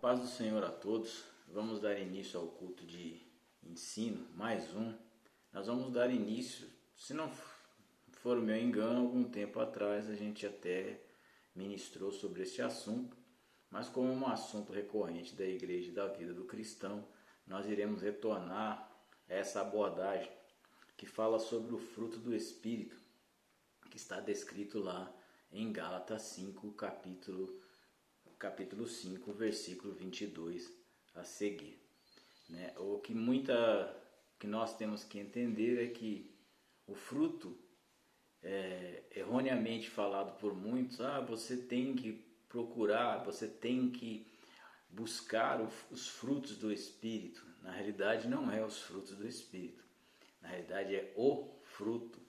paz do Senhor a todos. Vamos dar início ao culto de ensino, mais um. Nós vamos dar início, se não for o meu engano, algum tempo atrás a gente até ministrou sobre este assunto, mas como é um assunto recorrente da igreja e da vida do cristão, nós iremos retornar a essa abordagem que fala sobre o fruto do Espírito, que está descrito lá em Gálatas 5, capítulo 5, versículo 22 a seguir. O que nós temos que entender é que o fruto, erroneamente falado por muitos, você tem que procurar, você tem que buscar os frutos do Espírito. Na realidade não é os frutos do Espírito, na realidade é o fruto,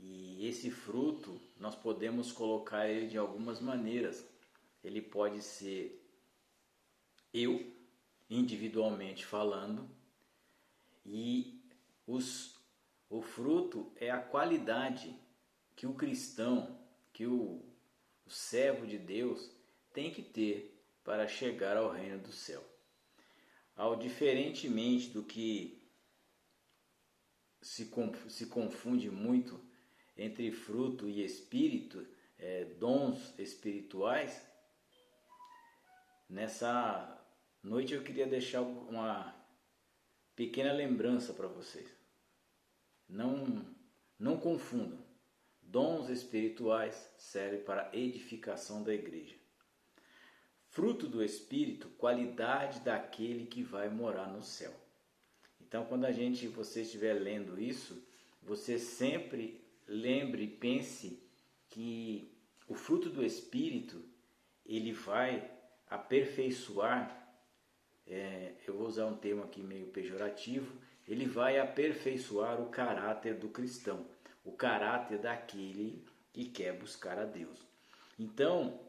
E esse fruto, nós podemos colocar ele de algumas maneiras. Ele pode ser eu, individualmente falando, e o fruto é a qualidade que o cristão, que o servo de Deus tem que ter para chegar ao reino do céu. Diferentemente do que se confunde muito entre fruto e espírito, dons espirituais, nessa noite eu queria deixar uma pequena lembrança para vocês. Não confundam. Dons espirituais servem para a edificação da igreja. Fruto do Espírito, qualidade daquele que vai morar no céu. Então, quando você estiver lendo isso, você sempre lembre e pense que o fruto do Espírito, ele vai aperfeiçoar, eu vou usar um termo aqui meio pejorativo, ele vai aperfeiçoar o caráter do cristão, o caráter daquele que quer buscar a Deus. Então,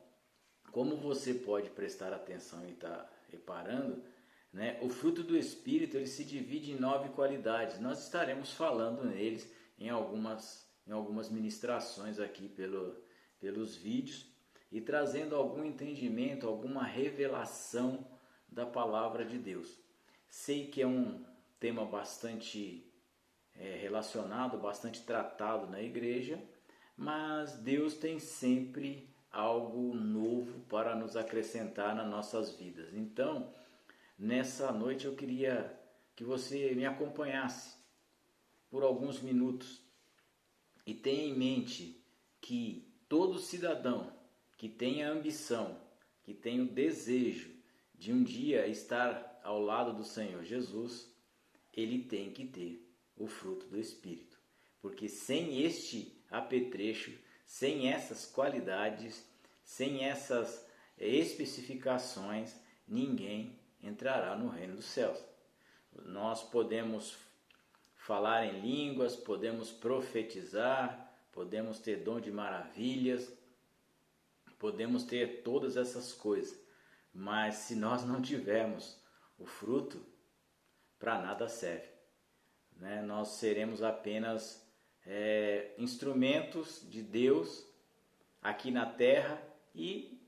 como você pode prestar atenção e estar reparando, o fruto do Espírito ele se divide em 9 qualidades. Nós estaremos falando neles em algumas ministrações aqui pelos vídeos e trazendo algum entendimento, alguma revelação da palavra de Deus. Sei que é um tema bastante relacionado, bastante tratado na igreja, mas Deus tem sempre algo novo para nos acrescentar nas nossas vidas. Então, nessa noite eu queria que você me acompanhasse por alguns minutos e tenha em mente que todo cidadão que tenha ambição, que tenha o desejo de um dia estar ao lado do Senhor Jesus, ele tem que ter o fruto do Espírito. Porque sem este apetrecho, sem essas qualidades, sem essas especificações, ninguém entrará no reino dos céus. Nós podemos falar em línguas, podemos profetizar, podemos ter dom de maravilhas, podemos ter todas essas coisas, mas se nós não tivermos o fruto, para nada serve. Nós seremos apenas instrumentos de Deus aqui na terra, e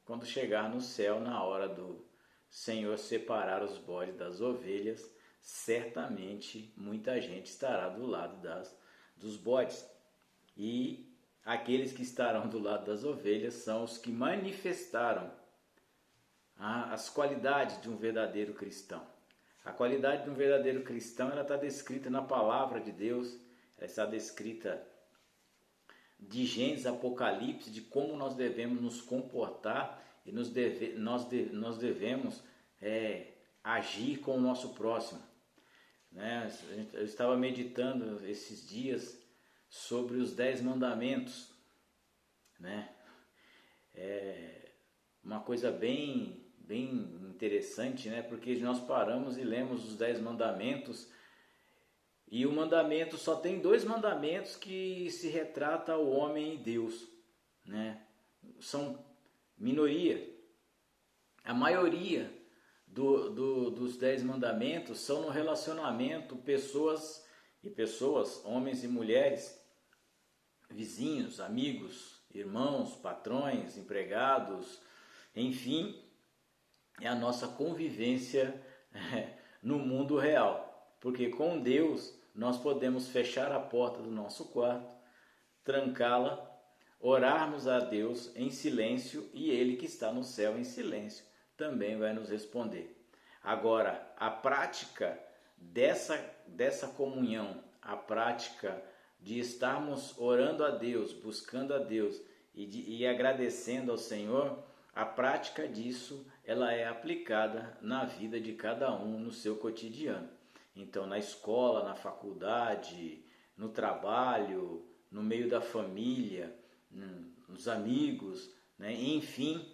quando chegar no céu, na hora do Senhor separar os bodes das ovelhas, certamente muita gente estará do lado dos bodes. E aqueles que estarão do lado das ovelhas são os que manifestaram as qualidades de um verdadeiro cristão. A qualidade de um verdadeiro cristão ela está descrita na palavra de Deus, ela está descrita de Gênesis, Apocalipse, de como nós devemos nos comportar e nós devemos agir com o nosso próximo. Eu estava meditando esses dias sobre os 10 mandamentos. Uma coisa bem interessante, porque nós paramos e lemos os 10 mandamentos, e o mandamento só tem 2 mandamentos que se retrata o homem e Deus, São minoria. A maioria dos 10 mandamentos são no relacionamento pessoas, homens e mulheres, vizinhos, amigos, irmãos, patrões, empregados, enfim, é a nossa convivência no mundo real. Porque com Deus nós podemos fechar a porta do nosso quarto, trancá-la, orarmos a Deus em silêncio e Ele que está no céu em silêncio também vai nos responder. Agora, a prática dessa comunhão, a prática de estarmos orando a Deus, buscando a Deus e agradecendo ao Senhor, a prática disso ela é aplicada na vida de cada um no seu cotidiano. Então, na escola, na faculdade, no trabalho, no meio da família, nos amigos, né? Enfim,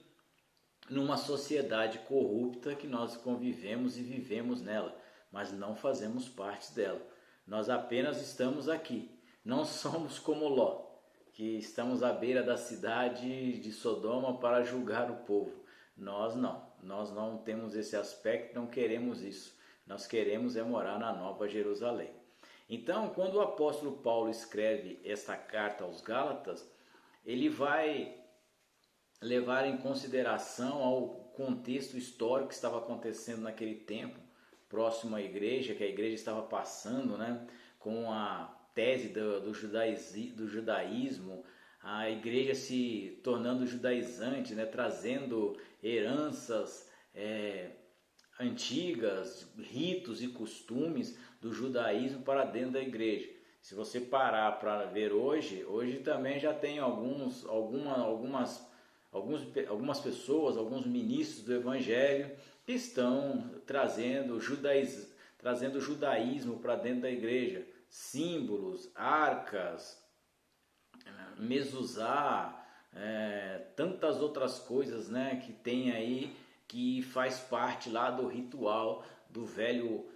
numa sociedade corrupta que nós convivemos e vivemos nela, mas não fazemos parte dela. Nós apenas estamos aqui. Não somos como Ló, que estamos à beira da cidade de Sodoma para julgar o povo. Nós não temos esse aspecto, não queremos isso. Nós queremos é morar na Nova Jerusalém. Então, quando o apóstolo Paulo escreve esta carta aos Gálatas, ele vai levar em consideração ao contexto histórico que estava acontecendo naquele tempo, próximo à igreja, que a igreja estava passando, né, com a tese do judaísmo, a igreja se tornando judaizante, né, trazendo heranças antigas, ritos e costumes do judaísmo para dentro da igreja. Se você parar para ver hoje também já tem algumas pessoas, alguns ministros do evangelho que estão trazendo judaísmo para dentro da igreja. Símbolos, arcas, mezuzá, tantas outras coisas, né, que tem aí, que faz parte lá do ritual do Velho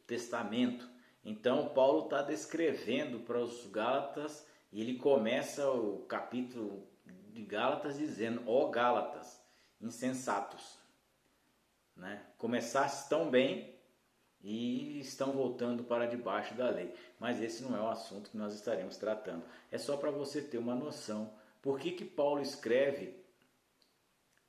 Testamento. Então Paulo está descrevendo para os Gálatas, e ele começa o capítulo de Gálatas dizendo: ó Gálatas, insensatos, né? Começaste tão bem e estão voltando para debaixo da lei. Mas esse não é o assunto que nós estaremos tratando. É só para você ter uma noção. Por que Paulo escreve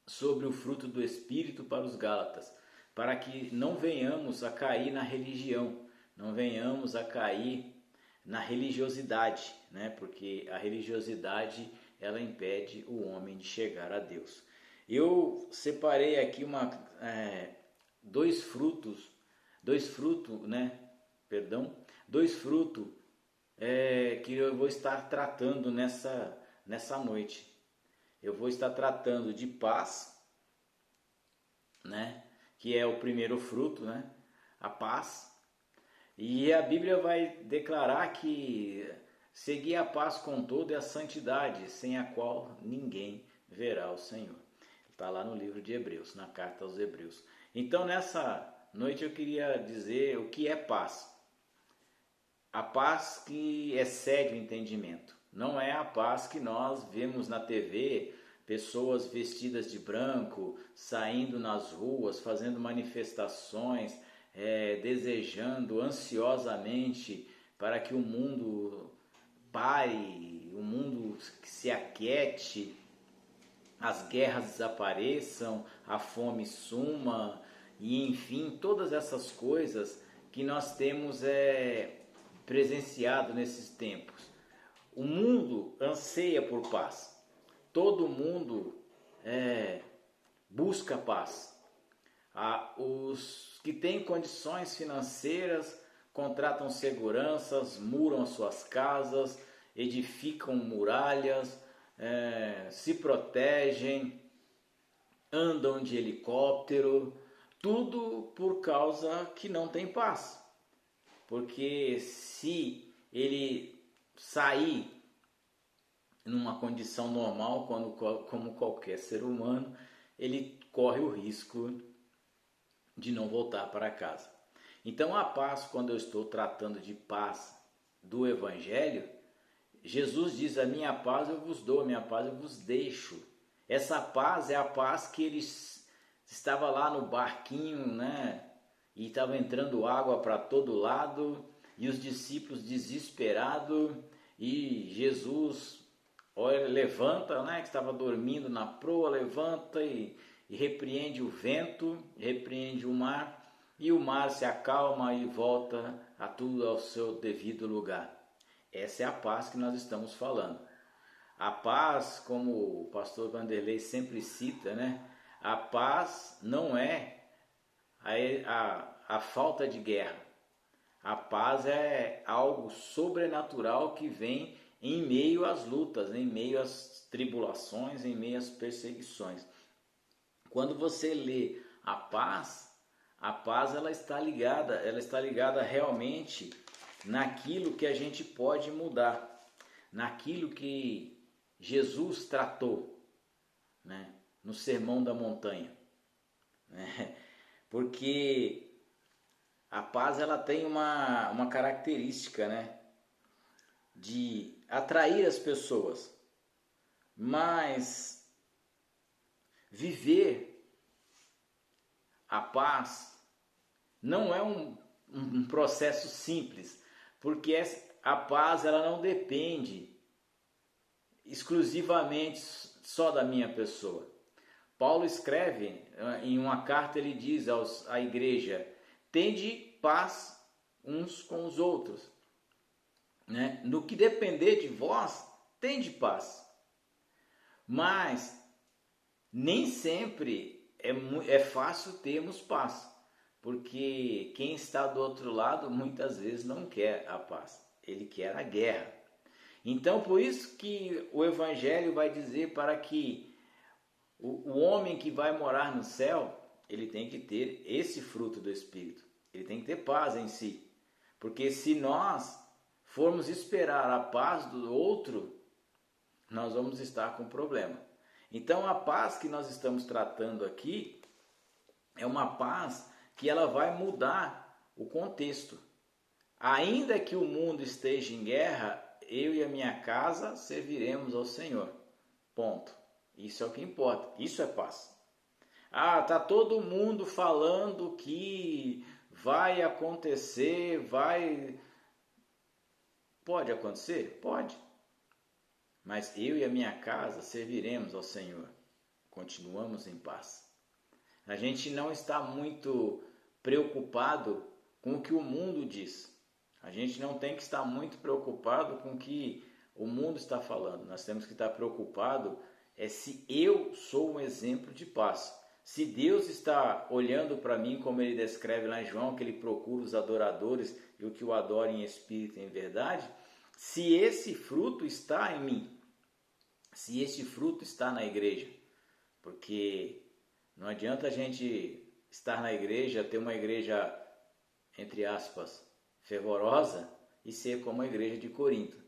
sobre o fruto do Espírito para os Gálatas? Para que não venhamos a cair na religião, não venhamos a cair na religiosidade, né? Porque a religiosidade ela impede o homem de chegar a Deus. Eu separei aqui dois frutos que eu vou estar tratando nessa noite. Eu vou estar tratando de paz, né? Que é o primeiro fruto, né? A paz. E a Bíblia vai declarar que seguir a paz com todo é a santidade, sem a qual ninguém verá o Senhor. Está lá no livro de Hebreus, na carta aos Hebreus. Então, nessa noite eu queria dizer o que é paz. A paz que excede o entendimento. Não é a paz que nós vemos na TV, pessoas vestidas de branco, saindo nas ruas, fazendo manifestações, desejando ansiosamente para que o mundo pare, o mundo se aquiete, as guerras desapareçam, a fome suma, e enfim, todas essas coisas que nós temos presenciado nesses tempos. O mundo anseia por paz, todo mundo busca paz. Os que têm condições financeiras contratam seguranças, muram as suas casas, edificam muralhas, se protegem, andam de helicóptero, tudo por causa que não tem paz. Porque se ele sair numa condição normal, como qualquer ser humano, ele corre o risco de não voltar para casa. Então a paz, quando eu estou tratando de paz do Evangelho, Jesus diz: a minha paz eu vos dou, a minha paz eu vos deixo. Essa paz é a paz que ele estava lá no barquinho, né? E estava entrando água para todo lado, e os discípulos desesperados, e Jesus Olha, levanta, né, que estava dormindo na proa, levanta e repreende o vento, repreende o mar, e o mar se acalma e volta a tudo ao seu devido lugar. Essa é a paz que nós estamos falando. A paz, como o pastor Vanderlei sempre cita, né? A paz não é a falta de guerra. A paz é algo sobrenatural que vem em meio às lutas, em meio às tribulações, em meio às perseguições. Quando você lê a paz ela está ligada realmente naquilo que a gente pode mudar, naquilo que Jesus tratou, né, no Sermão da Montanha, né? Porque a paz ela tem uma característica, né, de atrair as pessoas, mas viver a paz não é um processo simples, porque a paz ela não depende exclusivamente só da minha pessoa. Paulo escreve em uma carta, ele diz à igreja: tende paz uns com os outros, né? No que depender de vós, tende paz. Mas nem sempre é fácil termos paz, porque quem está do outro lado muitas vezes não quer a paz, ele quer a guerra. Então, por isso que o Evangelho vai dizer para que o homem que vai morar no céu, ele tem que ter esse fruto do Espírito. Ele tem que ter paz em si. Porque se nós formos esperar a paz do outro, nós vamos estar com problema. Então, a paz que nós estamos tratando aqui é uma paz que ela vai mudar o contexto. Ainda que o mundo esteja em guerra, eu e a minha casa serviremos ao Senhor. Ponto. Isso é o que importa. Isso é paz. Ah, tá todo mundo falando que vai acontecer, Pode acontecer? Pode. Mas eu e a minha casa serviremos ao Senhor. Continuamos em paz. A gente não está muito preocupado com o que o mundo diz. A gente não tem que estar muito preocupado com o que o mundo está falando. Nós temos que estar preocupado se eu sou um exemplo de paz. Se Deus está olhando para mim, como ele descreve lá em João, que ele procura os adoradores e o que o adora em espírito e em verdade, se esse fruto está em mim, se esse fruto está na igreja, porque não adianta a gente estar na igreja, ter uma igreja, entre aspas, fervorosa e ser como a igreja de Corinto,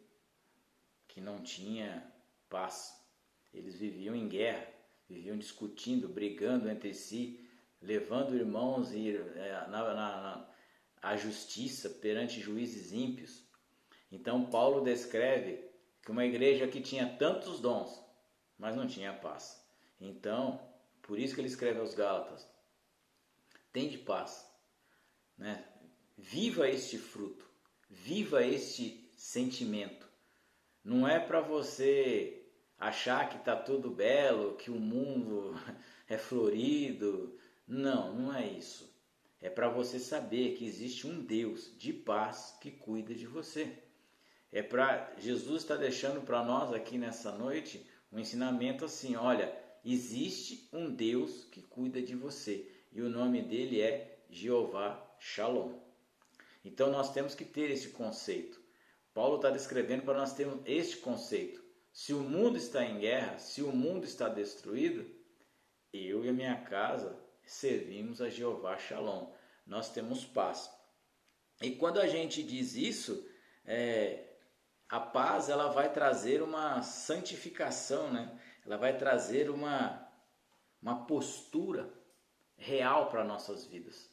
que não tinha paz. Eles viviam em guerra, viviam discutindo, brigando entre si, levando irmãos à justiça perante juízes ímpios. Então Paulo descreve que uma igreja que tinha tantos dons, mas não tinha paz. Então, por isso que ele escreve aos Gálatas: tende paz, né? Viva este fruto, viva este sentimento. Não é para você achar que está tudo belo, que o mundo é florido. Não, não é isso. É para você saber que existe um Deus de paz que cuida de você. Jesus está deixando para nós aqui nessa noite um ensinamento assim: olha, existe um Deus que cuida de você e o nome dele é Jeová Shalom. Então nós temos que ter esse conceito. Paulo está descrevendo para nós termos este conceito. Se o mundo está em guerra, se o mundo está destruído, eu e a minha casa servimos a Jeová Shalom. Nós temos paz. E quando a gente diz isso, a paz ela vai trazer uma santificação, né? Ela vai trazer uma postura real para nossas vidas.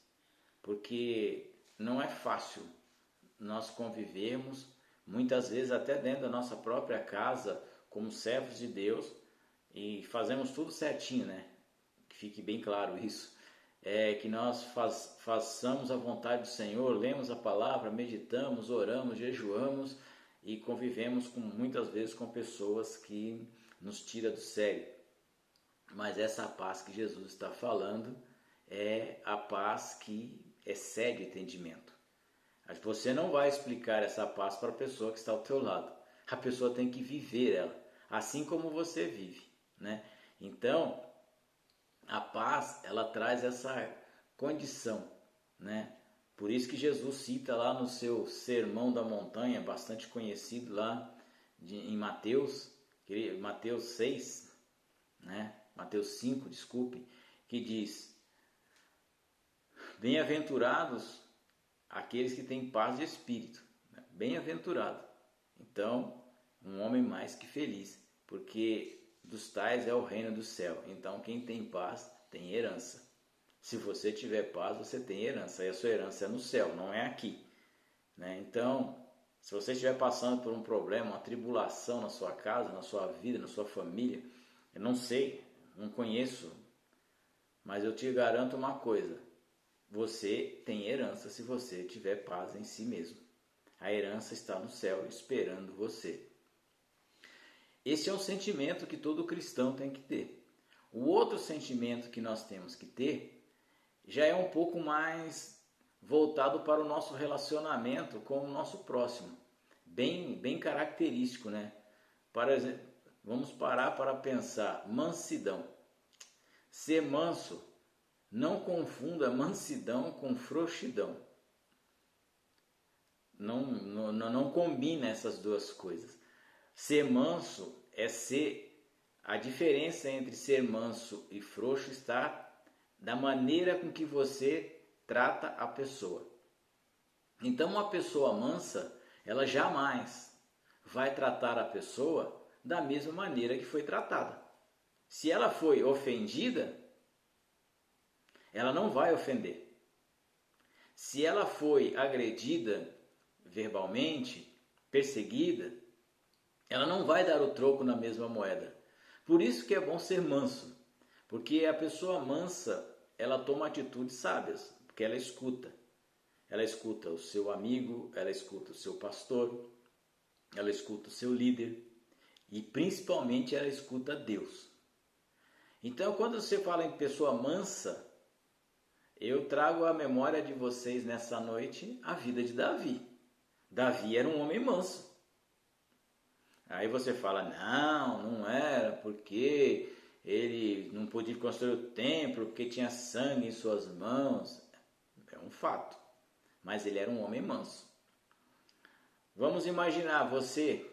Porque não é fácil nós convivermos, muitas vezes até dentro da nossa própria casa, como servos de Deus, e fazemos tudo certinho, né? Que fique bem claro isso. Que nós façamos a vontade do Senhor, lemos a palavra, meditamos, oramos, jejuamos, e convivemos muitas vezes com pessoas que nos tiram do sério. Mas essa paz que Jesus está falando é a paz que excede o entendimento. Você não vai explicar essa paz para a pessoa que está ao teu lado. A pessoa tem que viver ela, assim como você vive, né? Então, a paz, ela traz essa condição, né? Por isso que Jesus cita lá no seu Sermão da Montanha, bastante conhecido lá em Mateus 6, né? Mateus 5, desculpe, que diz: bem-aventurados aqueles que têm paz de espírito, né? Bem-aventurado. Então, um homem mais que feliz, porque dos tais é o reino do céu. Então, quem tem paz tem herança. Se você tiver paz, você tem herança, e a sua herança é no céu, não é aqui, né? Então, se você estiver passando por um problema, uma tribulação na sua casa, na sua vida, na sua família, eu não sei, não conheço, mas eu te garanto uma coisa: você tem herança se você tiver paz em si mesmo. A herança está no céu esperando você. Esse é um sentimento que todo cristão tem que ter. O outro sentimento que nós temos que ter já é um pouco mais voltado para o nosso relacionamento com o nosso próximo. Bem característico, né? Por exemplo, vamos parar para pensar. Mansidão. Ser manso, não confunda mansidão com frouxidão. Não combina essas duas coisas. Ser manso é ser... A diferença entre ser manso e frouxo está da maneira com que você trata a pessoa. Então, uma pessoa mansa, ela jamais vai tratar a pessoa da mesma maneira que foi tratada. Se ela foi ofendida, ela não vai ofender. Se ela foi agredida verbalmente, perseguida, ela não vai dar o troco na mesma moeda. Por isso que é bom ser manso, porque a pessoa mansa, ela toma atitudes sábias, porque ela escuta. Ela escuta o seu amigo, ela escuta o seu pastor, ela escuta o seu líder e principalmente ela escuta Deus. Então, quando você fala em pessoa mansa, eu trago à memória de vocês nessa noite a vida de Davi. Davi era um homem manso. Aí você fala, não era, porque ele não podia construir o templo, porque tinha sangue em suas mãos. É um fato. Mas ele era um homem manso. Vamos imaginar você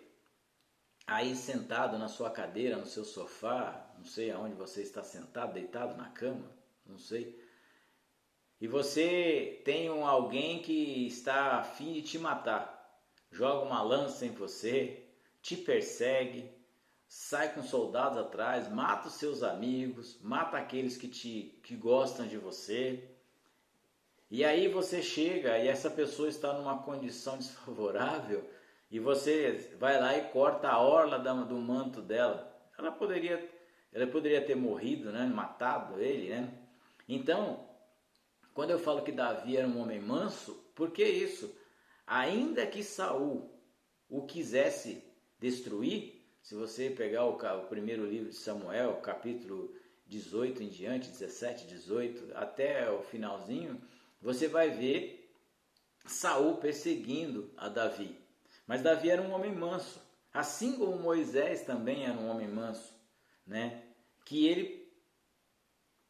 aí sentado na sua cadeira, no seu sofá, não sei aonde você está sentado, deitado na cama, não sei. E você tem alguém que está a fim de te matar. Joga uma lança em você, te persegue, sai com soldados atrás, mata os seus amigos, mata aqueles que gostam de você. E aí você chega e essa pessoa está numa condição desfavorável e você vai lá e corta a orla do manto dela. Ela poderia ter morrido, né? Matado ele, né? Então, quando eu falo que Davi era um homem manso, por que isso? Ainda que Saul o quisesse destruir, se você pegar o primeiro livro de Samuel, capítulo 18 em diante, 17, 18, até o finalzinho, você vai ver Saul perseguindo a Davi. Mas Davi era um homem manso, assim como Moisés também era um homem manso, né? Que ele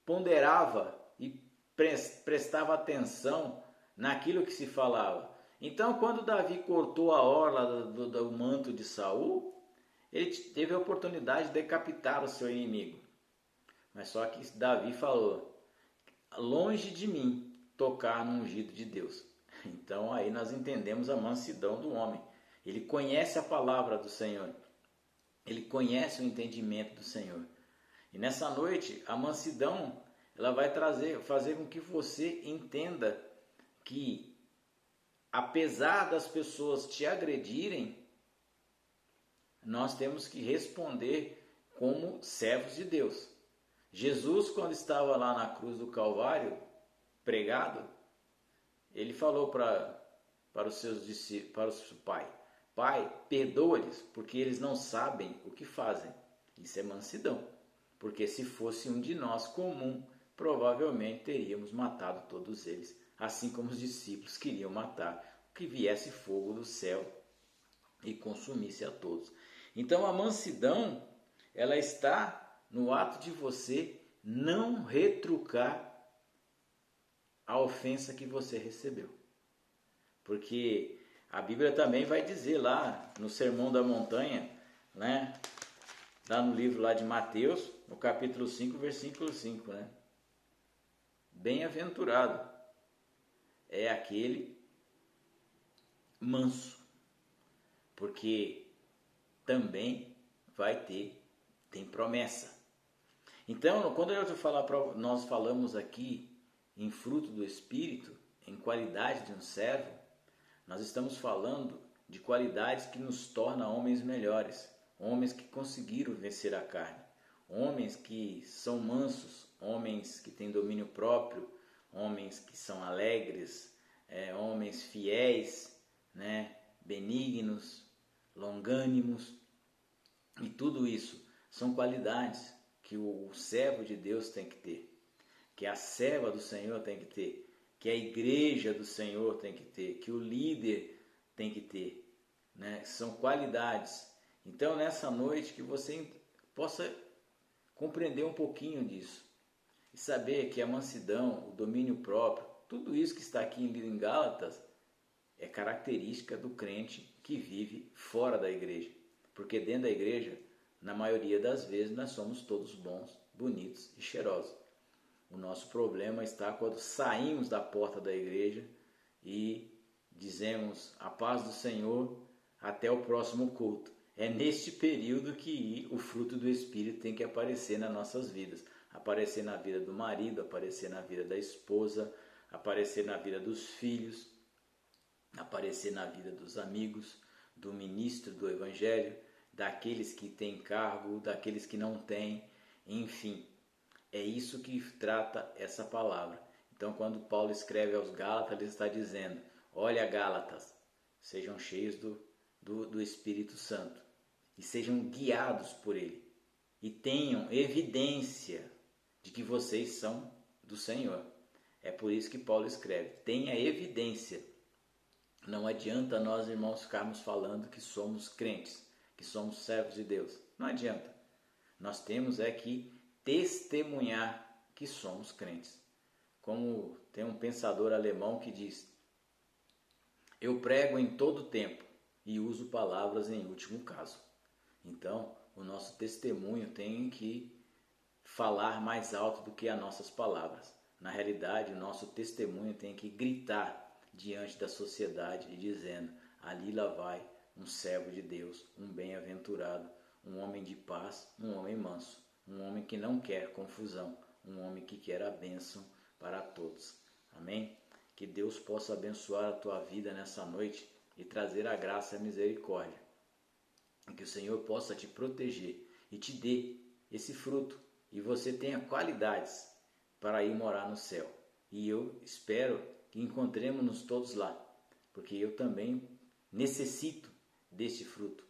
ponderava e prestava atenção naquilo que se falava. Então, quando Davi cortou a orla do manto de Saul, ele teve a oportunidade de decapitar o seu inimigo. Mas só que Davi falou, longe de mim tocar no ungido de Deus. Então aí nós entendemos a mansidão do homem. Ele conhece a palavra do Senhor. Ele conhece o entendimento do Senhor. E nessa noite, a mansidão, ela vai fazer com que você entenda que, apesar das pessoas te agredirem, nós temos que responder como servos de Deus. Jesus, quando estava lá na cruz do Calvário, pregado, ele falou para os seus discípulos, para o Pai, Pai, perdoa-lhes, porque eles não sabem o que fazem. Isso é mansidão. Porque se fosse um de nós comum, provavelmente teríamos matado todos eles, assim como os discípulos queriam matar, que viesse fogo do céu e consumisse a todos. Então a mansidão, ela está no ato de você não retrucar a ofensa que você recebeu. Porque a Bíblia também vai dizer lá no Sermão da Montanha, né? Lá no livro lá de Mateus, no capítulo 5, versículo 5, né? Bem-aventurado é aquele manso, porque também tem promessa. Então, quando nós falamos aqui em fruto do Espírito, em qualidade de um servo, nós estamos falando de qualidades que nos tornam homens melhores, homens que conseguiram vencer a carne, homens que são mansos, homens que têm domínio próprio, homens que são alegres, homens fiéis, né, benignos, longânimos, e tudo isso são qualidades que o servo de Deus tem que ter, que a serva do Senhor tem que ter, que a igreja do Senhor tem que ter, que o líder tem que ter, né? São qualidades. Então, nessa noite, que você possa compreender um pouquinho disso e saber que a mansidão, o domínio próprio, tudo isso que está aqui em Gálatas é característica do crente que vive fora da igreja, porque dentro da igreja, na maioria das vezes, nós somos todos bons, bonitos e cheirosos. O nosso problema está quando saímos da porta da igreja e dizemos a paz do Senhor até o próximo culto. É neste período que o fruto do Espírito tem que aparecer nas nossas vidas. Aparecer na vida do marido, aparecer na vida da esposa, aparecer na vida dos filhos, aparecer na vida dos amigos, do ministro do Evangelho, daqueles que têm cargo, daqueles que não têm, enfim. É isso que trata essa palavra. Então, quando Paulo escreve aos Gálatas, ele está dizendo: olha, Gálatas, sejam cheios do Espírito Santo e sejam guiados por ele e tenham evidência de que vocês são do Senhor. É por isso que Paulo escreve: tenha evidência. Não adianta nós, irmãos, ficarmos falando que somos crentes, que somos servos de Deus. Não adianta. Nós temos que testemunhar que somos crentes. Como tem um pensador alemão que diz: eu prego em todo tempo e uso palavras em último caso. Então, o nosso testemunho tem que falar mais alto do que as nossas palavras. Na realidade, o nosso testemunho tem que gritar diante da sociedade e dizendo: ali lá vai um servo de Deus, um bem-aventurado, um homem de paz, um homem manso, um homem que não quer confusão, um homem que quer a bênção para todos. Amém? Que Deus possa abençoar a tua vida nessa noite e trazer a graça e a misericórdia. E que o Senhor possa te proteger e te dê esse fruto e você tenha qualidades para ir morar no céu. E eu espero que encontremos-nos todos lá, porque eu também necessito deste fruto,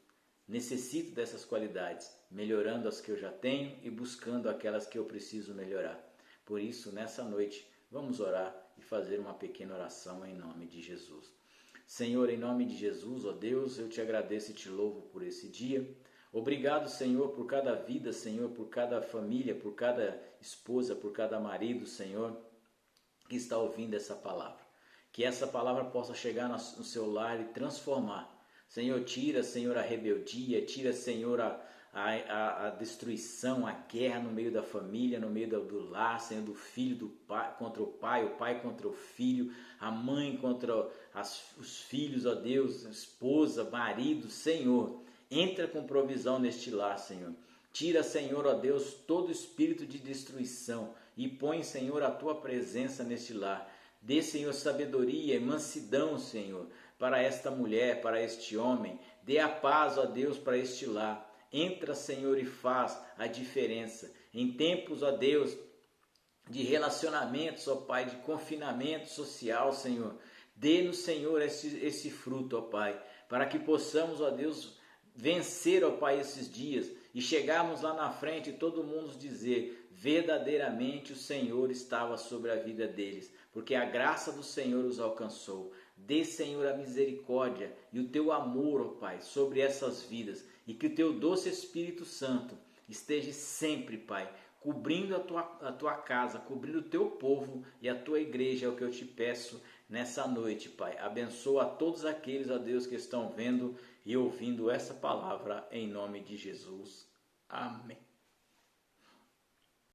necessito dessas qualidades, melhorando as que eu já tenho e buscando aquelas que eu preciso melhorar. Por isso, nessa noite, vamos orar e fazer uma pequena oração em nome de Jesus. Senhor, em nome de Jesus, ó Deus, eu te agradeço e te louvo por esse dia. Obrigado, Senhor, por cada vida, Senhor, por cada família, por cada esposa, por cada marido, Senhor, que está ouvindo essa palavra. Que essa palavra possa chegar no seu lar e transformar. Senhor, tira, Senhor, a rebeldia, tira, Senhor, a destruição, a guerra no meio da família, no meio do lar, Senhor, do filho do pai, contra o pai contra o filho, a mãe contra os filhos, ó Deus, esposa, marido, Senhor. Entra com provisão neste lar, Senhor. Tira, Senhor, ó Deus, todo espírito de destruição e põe, Senhor, a tua presença neste lar. Dê, Senhor, sabedoria e mansidão, Senhor, para esta mulher, para este homem. Dê a paz, ó Deus, para este lar. Entra, Senhor, e faz a diferença. Em tempos, ó Deus, de relacionamentos, ó Pai, de confinamento social, Senhor. Dê-nos, Senhor, esse fruto, ó Pai, para que possamos, ó Deus, vencer, ó Pai, esses dias e chegarmos lá na frente e todo mundo dizer: verdadeiramente o Senhor estava sobre a vida deles, porque a graça do Senhor os alcançou. Dê, Senhor, a misericórdia e o teu amor, ó Pai, sobre essas vidas, e que o teu doce Espírito Santo esteja sempre, Pai, cobrindo a tua casa, cobrindo o teu povo e a tua igreja, é o que eu te peço nessa noite, Pai. Abençoa a todos aqueles, ó Deus, que estão vendo e ouvindo essa palavra, em nome de Jesus. Amém.